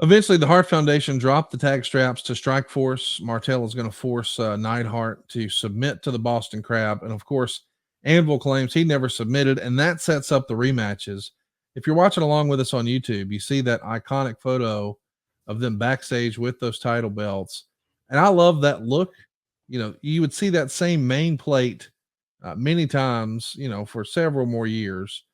Eventually, the Hart Foundation dropped the tag straps to Strikeforce. Martel is going to force Neidhart to submit to the Boston Crab. And of course, Anvil claims he never submitted, and that sets up the rematches. If you're watching along with us on YouTube, you see that iconic photo of them backstage with those title belts. And I love that look. You know, you would see that same main plate many times, you know, for several more years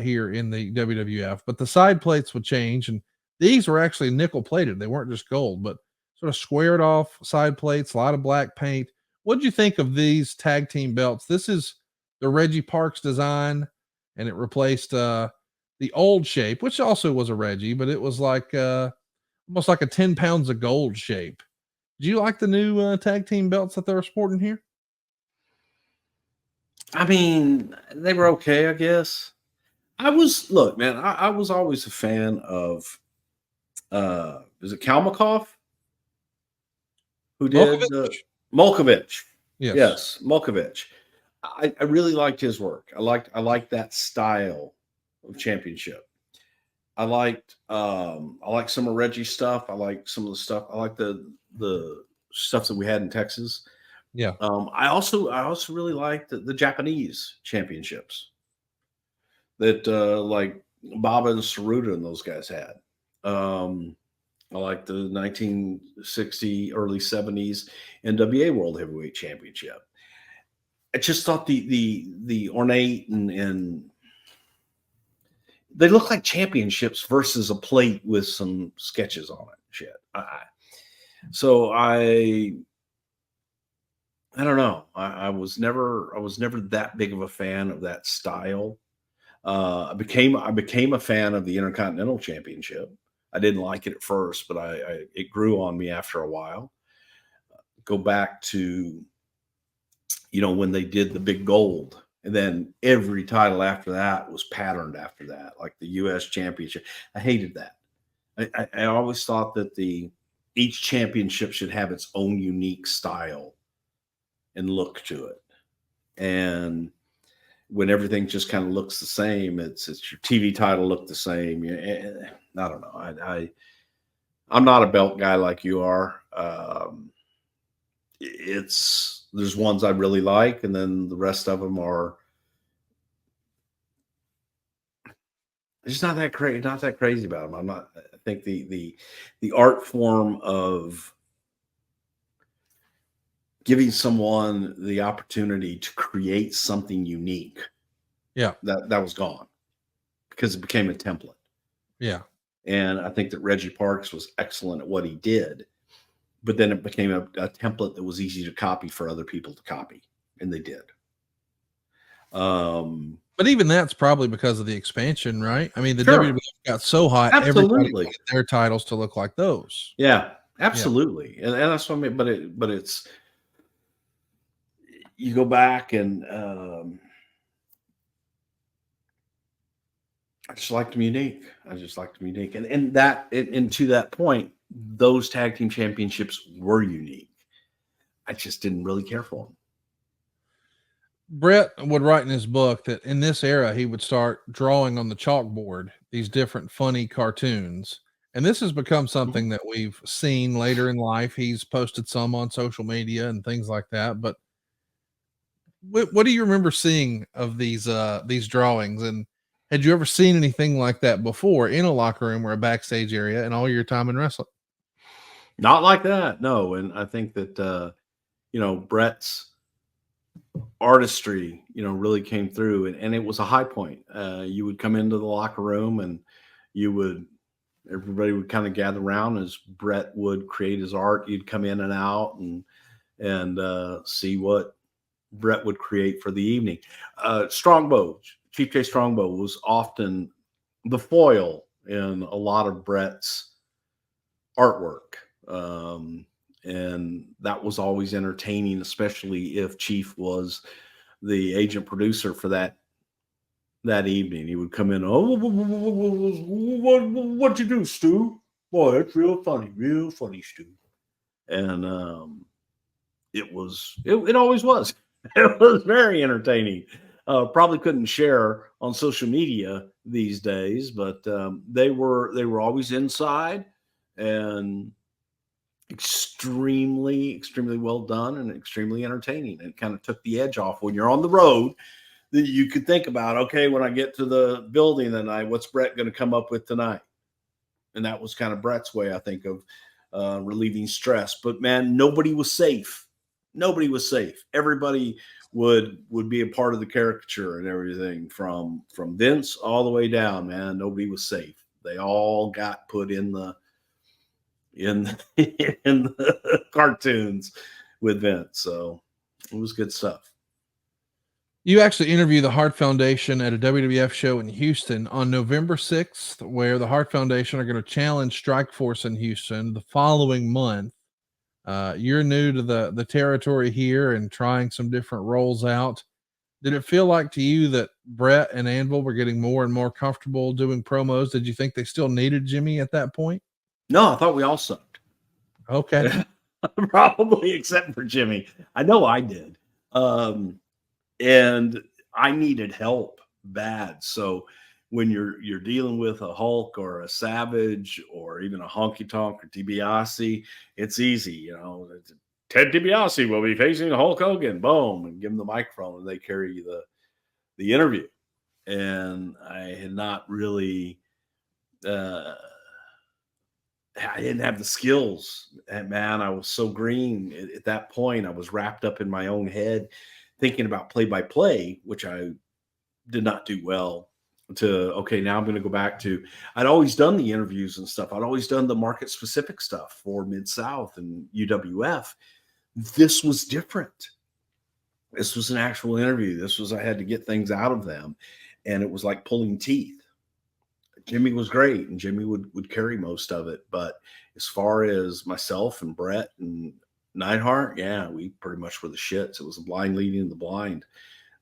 here in the WWF, but the side plates would change. And these were actually nickel plated. They weren't just gold, but sort of squared off side plates, a lot of black paint. What did you think of these tag team belts? This is the Reggie Parks design, and it replaced the old shape, which also was a Reggie, but it was like almost like a 10 pounds of gold shape. Do you like the new tag team belts that they're sporting here? I mean, they were okay, I guess. Look, man, I was always a fan of is it Kalmakoff who did Malkovich? Molkovich? Yes. Yes, Molkovich. I really liked his work. I liked that style of championship. I like some of Reggie's stuff. I like some of the stuff. I like the stuff that we had in Texas. Yeah. I also really like the Japanese championships that like Baba and Saruta and those guys had. I like the 1960 early 70s NWA World Heavyweight Championship. I just thought the ornate and they look like championships versus a plate with some sketches on it. Shit. So I don't know. I was never that big of a fan of that style. I became a fan of the Intercontinental Championship. I didn't like it at first, but it grew on me after a while. Go back to when they did the big gold, and then every title after that was patterned after that, like the U.S. Championship. I hated that. I always thought that each championship should have its own unique style and look to it. And when everything just kind of looks the same, it's your TV title look the same. I don't know. I'm not a belt guy like you are. There's ones I really like, and then the rest of them are just not that crazy about them. I think the art form of giving someone the opportunity to create something unique, Yeah. that was gone because it became a template. Yeah. And I think that Reggie Parks was excellent at what he did, but then it became a template that was easy to copy for other people to copy, and they did. But even that's probably because of the expansion, right? I mean, the Sure, WWE got so hot, everybody absolutely, wanted their titles to look like those. yeah, Yeah. absolutely, and that's what I mean. But it's you go back and I just liked them unique. I just liked them unique, and to that point, those tag team championships were unique. I just didn't really care for them. Brett would write in his book that in this era, he would start drawing on the chalkboard these different funny cartoons. And this has become Mhm. something that we've seen later in life. He's posted some on social media and things like that. But what do you remember seeing of these drawings? And had you ever seen anything like that before in a locker room or a backstage area in all your time in wrestling? Not like that, no. And I think that Brett's artistry, really came through, and it was a high point. You would come into the locker room, and you would everybody would kind of gather around as Brett would create his art. You'd come in and out and see what Brett would create for the evening. Strongbow, Chief J Strongbow was often the foil in a lot of Brett's artwork. And that was always entertaining, especially if Chief was the agent producer for that evening. He would come in, oh, what you do, Stu? Boy, that's real funny, Stu. And it always was. It was very entertaining. Probably couldn't share on social media these days, but they were always inside, and extremely, extremely well done and extremely entertaining. And it kind of took the edge off when you're on the road that you could think about, okay, when I get to the building tonight, what's Brett going to come up with tonight? And that was kind of Brett's way, I think, of relieving stress. But man, nobody was safe. Nobody was safe. Everybody would be a part of the caricature and everything from Vince all the way down. Man, nobody was safe. They all got put in the in the cartoons with Vince. So it was good stuff. You actually interviewed the Hart Foundation at a WWF show in Houston on November 6th, where the Hart Foundation are going to challenge Strikeforce in Houston the following month. You're new to the territory here and trying some different roles out. Did it feel like to you that Brett and Anvil were getting more and more comfortable doing promos? Did you think they still needed Jimmy at that point? No, I thought we all sucked. Okay. Probably except for Jimmy. I know I did. And I needed help bad. So when you're dealing with a Hulk or a Savage or even a Honky Tonk or DiBiase, it's easy, Ted DiBiase will be facing Hulk Hogan. Boom, and give him the microphone, and they carry the interview. And I had not really, I didn't have the skills. And man, I was so green at that point. I was wrapped up in my own head, thinking about play-by-play, which I did not do well. Okay, now I'm going to go back to, I'd always done the interviews and stuff. I'd always done the market-specific stuff for Mid-South and UWF. This was different. This was an actual interview. I had to get things out of them, and it was like pulling teeth. Jimmy was great, and Jimmy would carry most of it. But as far as myself and Brett and Neidhart, yeah, we pretty much were the shits. It was a blind leading the blind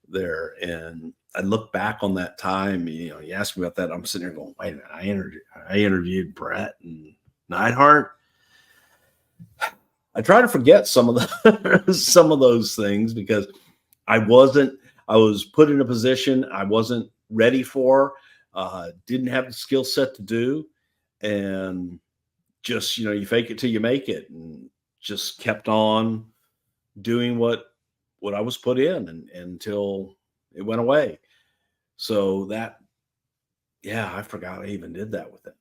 there. And I look back on that time, you asked me about that. I'm sitting there going, wait a minute, I interviewed Brett and Neidhart. I try to forget some of those things because I was put in a position I wasn't ready for, didn't have the skill set to do. And just, you fake it till you make it, and just kept on doing what I was put in and until it went away. So that, yeah, I forgot I even did that with it.